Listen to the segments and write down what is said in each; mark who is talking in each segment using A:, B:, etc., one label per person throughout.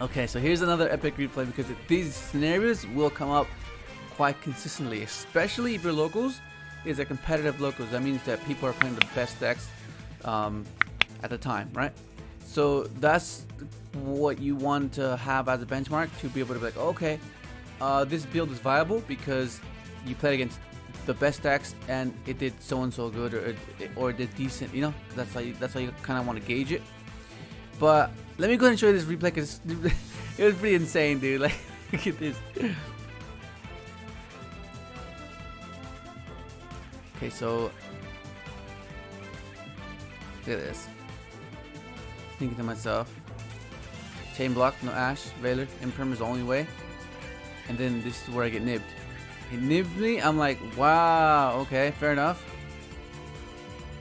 A: Okay, so here's another epic replay because these scenarios will come up quite consistently, especially if your locals is a competitive locals. That means that people are playing the best decks at the time, right? So that's what you want to have as a benchmark to be able to be like, okay, this build is viable because you played against the best decks and it did so and so good, or it did decent. You know, that's how you kind of want to gauge it. But let me go ahead and show you this replay because it was pretty insane, dude. Like, look at this. Okay, so look at this. Thinking to myself, chain block, no Ash, Veiler, Imperm is the only way. And then this is where I get nibbed. He nibbed me. I'm like, wow, okay, fair enough.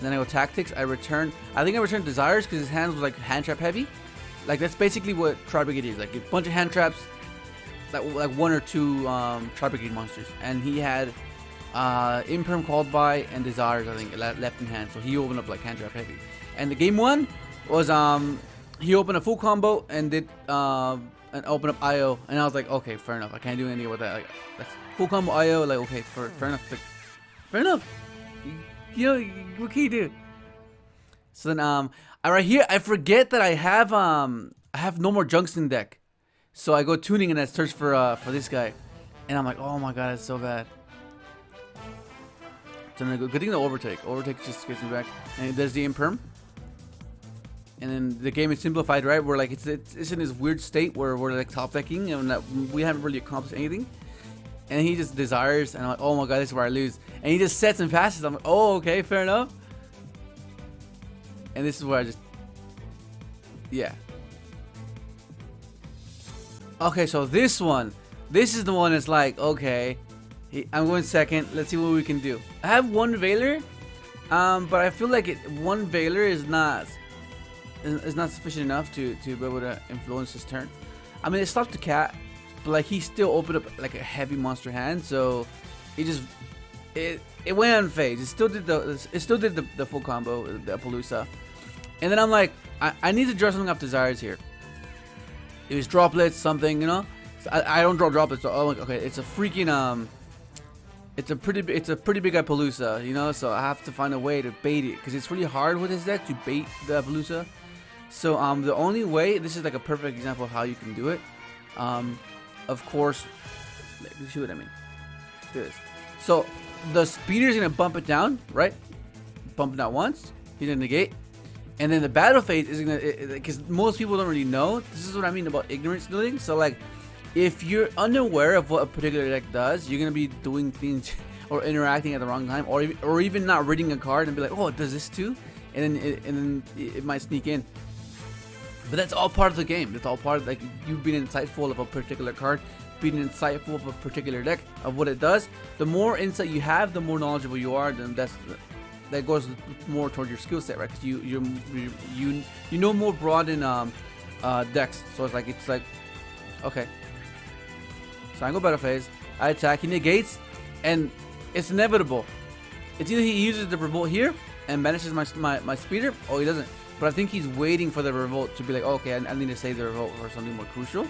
A: Then I go tactics. I think I returned desires because his hands was like hand trap heavy. Like that's basically what tri-brigade is. Like a bunch of hand traps, like one or two tri-brigade monsters, and he had Imperm called by and desires, I think, left in hand. So he opened up like hand trap heavy. And the game one was he opened a full combo and did and opened up IO, and I was like, okay, fair enough. I can't do anything with that. Like that's full combo IO. Like okay, fair enough. Like, fair enough. You know, what can you do? So then right here I forget that I have no more junks in deck. So I go tuning and I search for this guy. And I'm like, oh my god, it's so bad. So then I go, good thing the overtake. Overtake just gets me back. And there's the Imperm. And then the game is simplified, right? Where like it's in this weird state where we're like top decking and that we haven't really accomplished anything. And he just desires, and I'm like, oh my god, this is where I lose. And he just sets and passes. I'm like, oh, okay, fair enough. And this is where I just, yeah. Okay, so this is the one that's like, okay, I'm going second. Let's see what we can do. I have one Veiler, but I feel like one Veiler is not sufficient enough to be able to influence his turn. I mean, it stopped the cat. But like he still opened up like a heavy monster hand, so it went unfazed. It still did the full combo, the Apollousa. And then I'm like, I need to draw something off desires here. It was droplets, something, you know. So I don't draw droplets, so I'm like, okay, it's a freaking it's a pretty big Apollousa, you know. So I have to find a way to bait it because it's really hard with his deck to bait the Apollousa. So the only way, this is like a perfect example of how you can do it. Of course, let me see what I mean. Let's do this. So the speeder is gonna bump it down, right? Bump it down once. He's gonna negate, and then the battle phase is gonna, because most people don't really know. This is what I mean about ignorance building. So like, if you're unaware of what a particular deck does, you're gonna be doing things or interacting at the wrong time, or even not reading a card and be like, oh, it does this too, and then it might sneak in. But that's all part of the game. That's all part of like you being insightful of a particular card, being insightful of a particular deck, of what it does. The more insight you have, the more knowledgeable you are. Then that goes more toward your skill set, right? Because you know more broad in decks. So it's like okay. So I go battle phase. I attack. He negates, and it's inevitable. It's either he uses the revolt here and banishes my speeder, or he doesn't. But I think he's waiting for the revolt to be like, oh, okay, I need to save the revolt for something more crucial.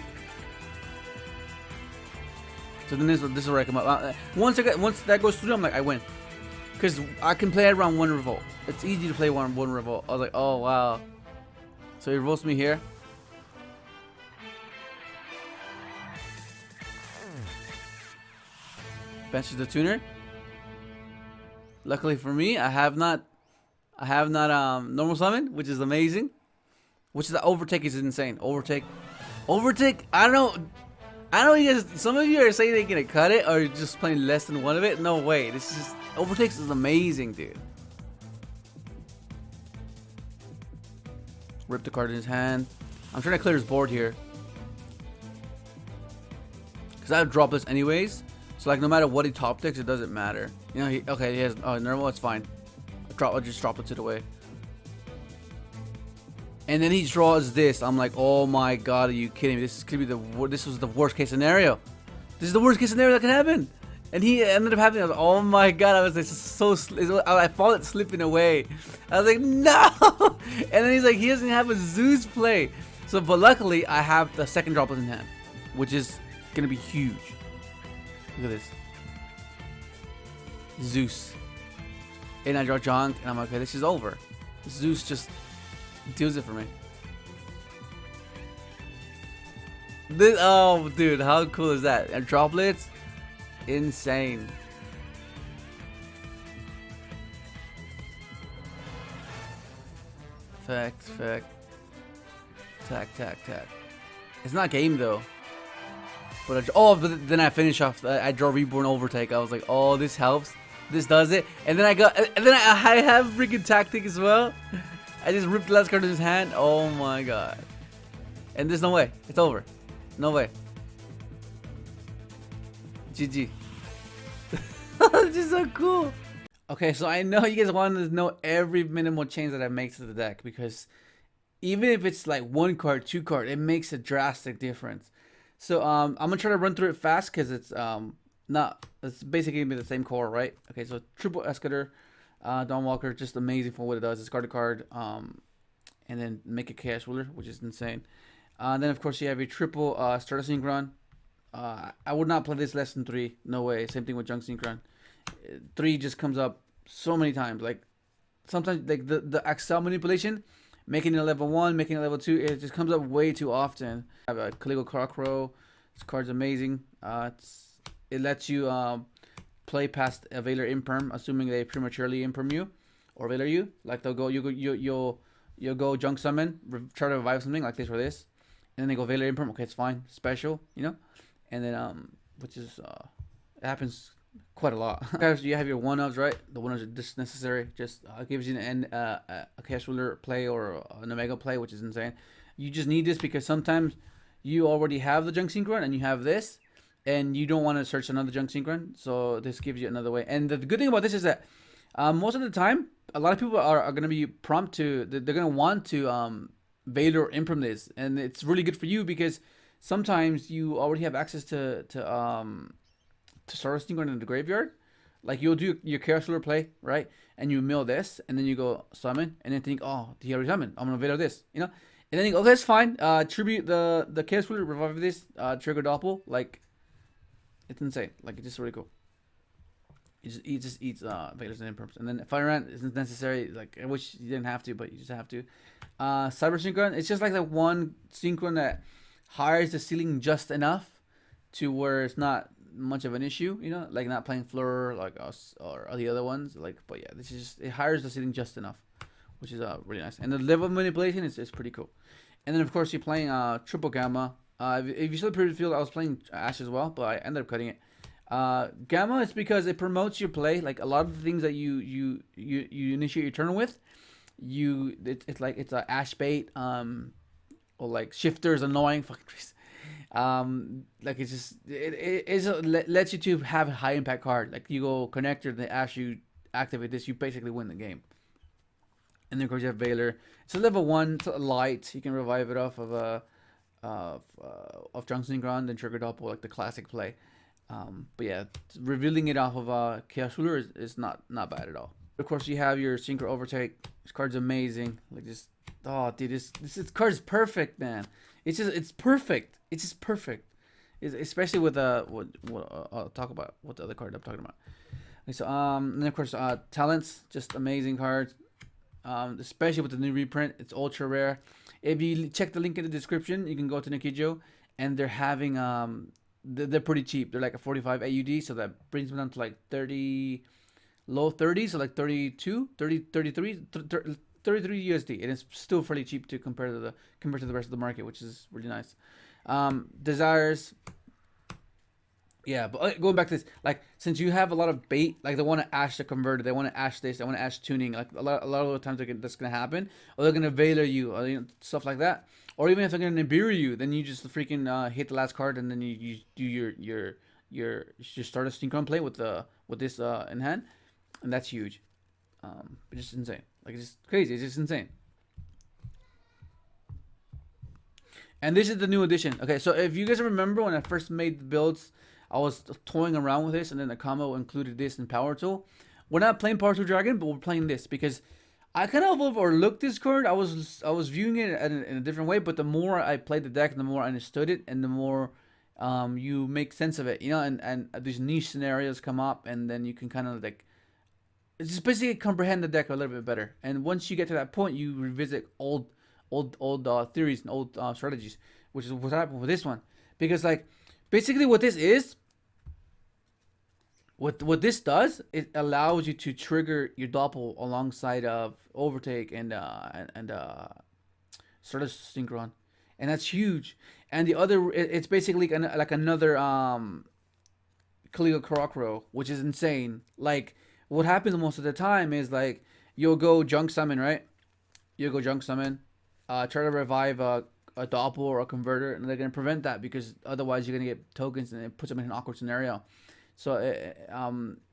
A: So then this is where I come up. Once that goes through, I'm like, I win, because I can play around one revolt. It's easy to play one revolt. I was like, oh wow. So he revolts me here. Benches the tuner. Luckily for me, I have not normal summon, which is amazing. Which is the overtake is insane. Overtake. I don't know. You guys, some of you are saying they're gonna cut it, or you're just playing less than one of it. No way. This is just overtakes is amazing, dude. Rip the card in his hand. I'm trying to clear his board here, because I have droplets anyways. So like no matter what he top decks, it doesn't matter. You know, he has normal. It's fine. I'll just droplets it away. And then he draws this. I'm like, oh my god, are you kidding me? This was the worst case scenario. This is the worst case scenario that can happen. And he ended up having, I was like, oh my god, I was like, I felt it slipping away. I was like, no. And then he's like, he doesn't have a Zeus play. So, but luckily, I have the second droplet in hand, which is gonna be huge. Look at this. Zeus. And I draw Junk, and I'm like, okay, this is over. Zeus just deals it for me. This, oh, dude, how cool is that? And droplets, insane. Fact. Tack. It's not game though. But but then I finish off. I draw Reborn Overtake. I was like, oh, this helps. This does it. And then I have freaking Tactic as well. I just ripped the last card in his hand. Oh my god. And there's no way. It's over. No way. GG. This is so cool. Okay, so I know you guys want to know every minimal change that I make to the deck, because even if it's like 1 card, 2 card, it makes a drastic difference. So I'm gonna try to run through it fast because it's it's basically gonna be the same core, right? Okay, so triple Escator, Dawn Walker, just amazing for what it does. Discard a card, and then make a Chaos Ruler, which is insane. Then of course you have your triple Stardust Synchron. I would not play this less than 3. No way. Same thing with Junk Synchron. 3 just comes up so many times. Like sometimes like the Axel manipulation, making it a level 1, making it level 2, it just comes up way too often. I have a Caligo Crocro. This card's amazing. It lets you play past a Veiler Imperm, assuming they prematurely imperm you or Veiler you. Like they'll go, you'll go Junk Summon, try to revive something like this or this, and then they go Veiler Imperm. Okay, it's fine, special, you know. And then which is it happens quite a lot. You have your 1-ofs, right? The 1-ofs are just necessary. Just gives you a Chaos Ruler play or an Omega play, which is insane. You just need this because sometimes you already have the Junk Synchron and you have this, and you don't want to search another Junk Synchron, so this gives you another way. And the good thing about this is that most of the time, a lot of people are going to be prompt to, they're going to want to Veiler or Imperm this, and it's really good for you because sometimes you already have access to Stardust Synchron in the graveyard. Like you'll do your Chaos Ruler play, right? And you mill this, and then you go summon, and then think, oh, he already summoned, I'm gonna Veiler this, you know? And then you go, okay, that's fine. Tribute the Chaos Ruler, revive this, trigger Doppel, like it's insane. Like it's just really cool. He just eats Veilers and Imperms. And then Fire Rant isn't necessary. Like I wish you didn't have to, but you just have to. Cyber Synchron, it's just like the one Synchron that hires the ceiling just enough to where it's not much of an issue, you know, like not playing Fleur like us or the other ones. Like, but yeah, this is just, it hires the ceiling just enough, which is really nice. And the level of manipulation is pretty cool. And then of course you're playing triple Gamma. If you saw the previous field, I was playing Ash as well, but I ended up cutting it. Gamma is because it promotes your play. Like a lot of the things that you initiate your turn with, it's like it's a Ash bait, or like Shifter's annoying fucking trees. Like it's just it lets you to have a high impact card. Like you go Connector, the Ash, you activate this, you basically win the game. And then of course you have Veiler. It's a level 1, it's a light. You can revive it off of Junk Synchron, then trigger Doppel, like the classic play. But yeah, revealing it off of Chaos Ruler is not bad at all. Of course, you have your Synchro Overtake. This card's amazing. Like just, oh dude, this card is perfect, man. It's perfect. It's just perfect. Especially with what I'll talk about what the other card I'm talking about. Okay, so and then of course Talents, just amazing cards. Especially with the new reprint, it's ultra rare. If you check the link in the description, you can go to Nakijo, and they're having they're pretty cheap. They're like a 45 AUD, so that brings them down to like 30, low 30s, so like 32, 30, 33, 33 USD, and it's still fairly cheap to compare to the rest of the market, which is really nice. Desires. Yeah, but going back to this, like since you have a lot of bait, like they want to Ash the Converter, they want to Ash this, they want to Ash tuning, like a lot of the times that's gonna happen, or they're gonna Veiler you, or stuff like that, or even if they're gonna Nibiru you, then you just freaking hit the last card, and then you do your Stardust Synchron play with this in hand, and that's huge. It's just insane, like it's just crazy, it's just insane. And this is the new edition. Okay, so if you guys remember when I first made the builds, I was toying around with this, and then the combo included this and Power Tool. We're not playing Power Tool Dragon, but we're playing this because I kind of overlooked this card. I was viewing it in a different way, but the more I played the deck, the more I understood it, and the more you make sense of it, you know. And these niche scenarios come up, and then you can kind of like just basically comprehend the deck a little bit better. And once you get to that point, you revisit old theories and old strategies, which is what happened with this one. Because like basically what this is, what this does, it allows you to trigger your doppel alongside of overtake and sort of synchron, and that's huge. And the other, it's basically like another Khalil Karakro, which is insane. Like what happens most of the time is like you'll go junk summon, right? You'll go junk summon, try to revive a doppel or a converter, and they're gonna prevent that because otherwise you're gonna get tokens and it puts them in an awkward scenario. So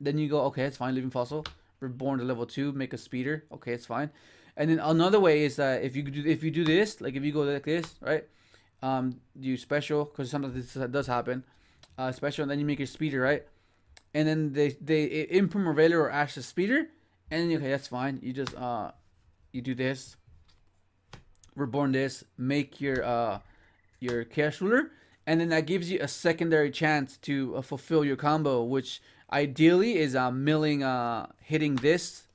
A: then you go, okay, it's fine, living fossil, reborn to level 2, make a speeder, okay, it's fine. And then another way is that if you do this, like if you go like this, right? You special because sometimes this does happen, special, and then you make your speeder, right? And then they imprint Revealer or Ash's speeder, and then okay, that's fine. You just you do this, reborn this, make your cash ruler, and then that gives you a secondary chance to fulfill your combo, which ideally is milling, hitting this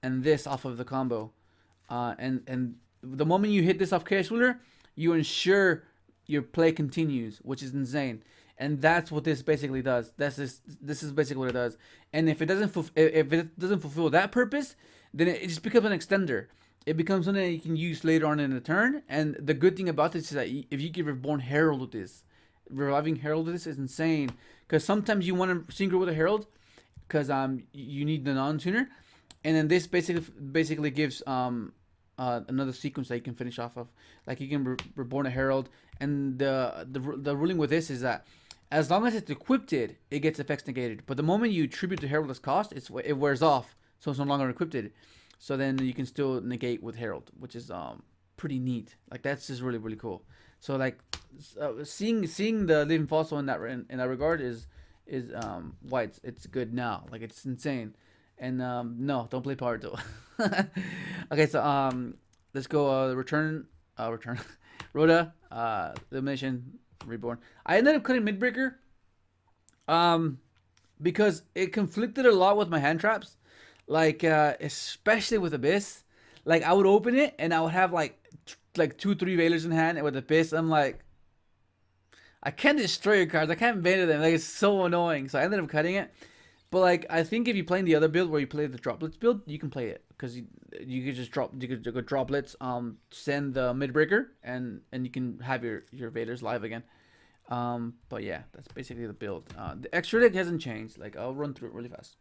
A: and this off of the combo, and the moment you hit this off cash ruler, you ensure your play continues, which is insane. And that's what this basically does. This is basically what it does. And if it doesn't fulfill that purpose, then it just becomes an extender. It becomes something that you can use later on in the turn. And the good thing about this is that if you give Reborn Herald with this, reviving Herald with this is insane. Because sometimes you want to synchro with a Herald, because you need the non-tuner, and then this basically gives another sequence that you can finish off of. Like you can reborn a Herald, and the ruling with this is that as long as it's equipped, it gets effects negated. But the moment you tribute to Herald as cost, it wears off, so it's no longer equipped. So then you can still negate with Herald, which is pretty neat. Like that's just really cool. So like seeing the living fossil in that regard is why it's good now. Like it's insane. And no, don't play power tool. Okay, so let's go return Rhoda, elimination, reborn. I ended up cutting midbreaker because it conflicted a lot with my hand traps, like especially with Abyss. Like I would open it and I would have like 2-3 Veilers in hand, and with Abyss I'm like, I can't destroy your cards, I can't bait them, like it's so annoying. So I ended up cutting it. But like I think if you play in the other build where you play the droplets build, you can play it because you could just go droplets, send the midbreaker, and you can have your Vaders live again. But yeah, that's basically the build. The extra deck hasn't changed. Like I'll run through it really fast.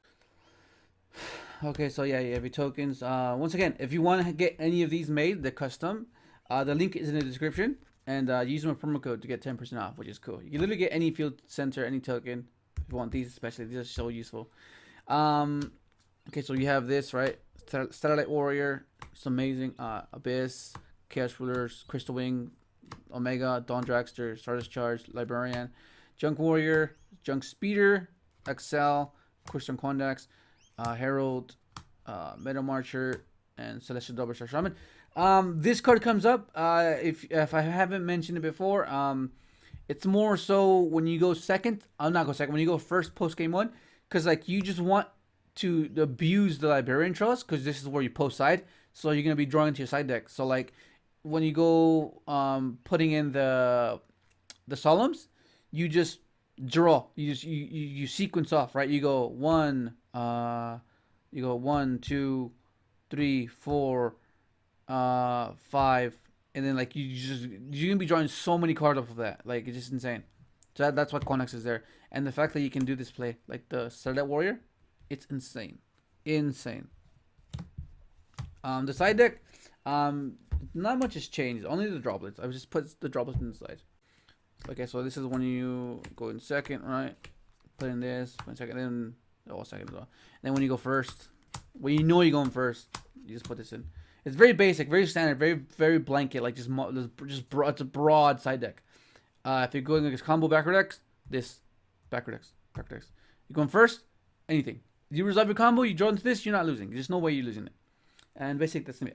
A: Okay, so yeah, you have your tokens. Once again, if you want to get any of these made, they're custom. The link is in the description, and use my promo code to get 10% off, which is cool. You can literally get any field center, any token. If you want these, especially, these are so useful. Okay, so you have this, right? Satellite Warrior, it's amazing. Abyss, Chaos Rulers, Crystal Wing, Omega, Dawn Dragster, Stardust Charge, Librarian, Junk Warrior, Junk Speeder, Excel, Christian Quandax, Herald, Metal Marcher, and Celestial Double Star Shaman. This card comes up, if I haven't mentioned it before, it's more so when you go second. I'll not go second. When you go first post game 1, because like you just want to abuse the Librarian Trust, because this is where you post side. So you're gonna be drawing into your side deck. So like when you go putting in the Solemns, you just draw. You sequence off, right? You go 1, 2, 3, 4, 5. And then like you're gonna be drawing so many cards off of that, like it's just insane. So that's what Connex is there, and the fact that you can do this play like the Starlight Warrior, it's insane. The side deck, not much has changed. Only the droplets. I just put the droplets in the side. Okay, so this is when you go in second, right? Put in this, put in second, then second as well. And then when you go first, when you know you're going first, you just put this in. It's very basic, very standard, very blanket, like just broad. It's a broad side deck. If you're going against combo backward decks, this backward decks. You're going first, anything. You resolve your combo, you draw into this, you're not losing. There's no way you're losing it. And basically that's me.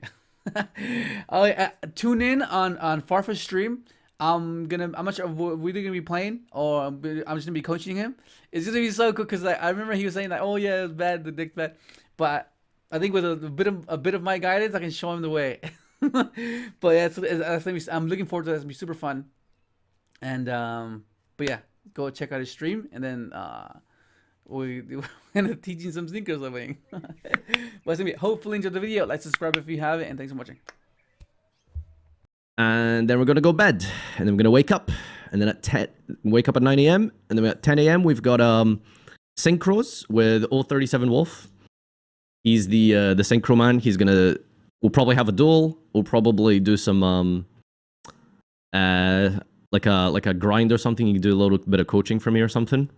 A: Oh, tune in on Farfa's stream. I'm not sure what we're gonna be playing, or I'm just gonna be coaching him. It's gonna be so cool because I remember he was saying like, oh yeah, it's bad, the dick's bad, but I think with a bit of my guidance, I can show him the way. But yeah, I'm looking forward to that. It's gonna be super fun. And but yeah, go check out his stream, and then we're gonna teach you some synchros, I think. But it's gonna be, hopefully enjoy the video. Like, subscribe if you haven't, and thanks for watching.
B: And then we're gonna go bed, and then we're gonna wake up, and then at wake up at 9 a.m. and then at 10 a.m. we've got synchros with 037 Wolf. He's the synchro man. We'll probably have a duel. We'll probably do some like a grind or something. You can do a little bit of coaching for me or something.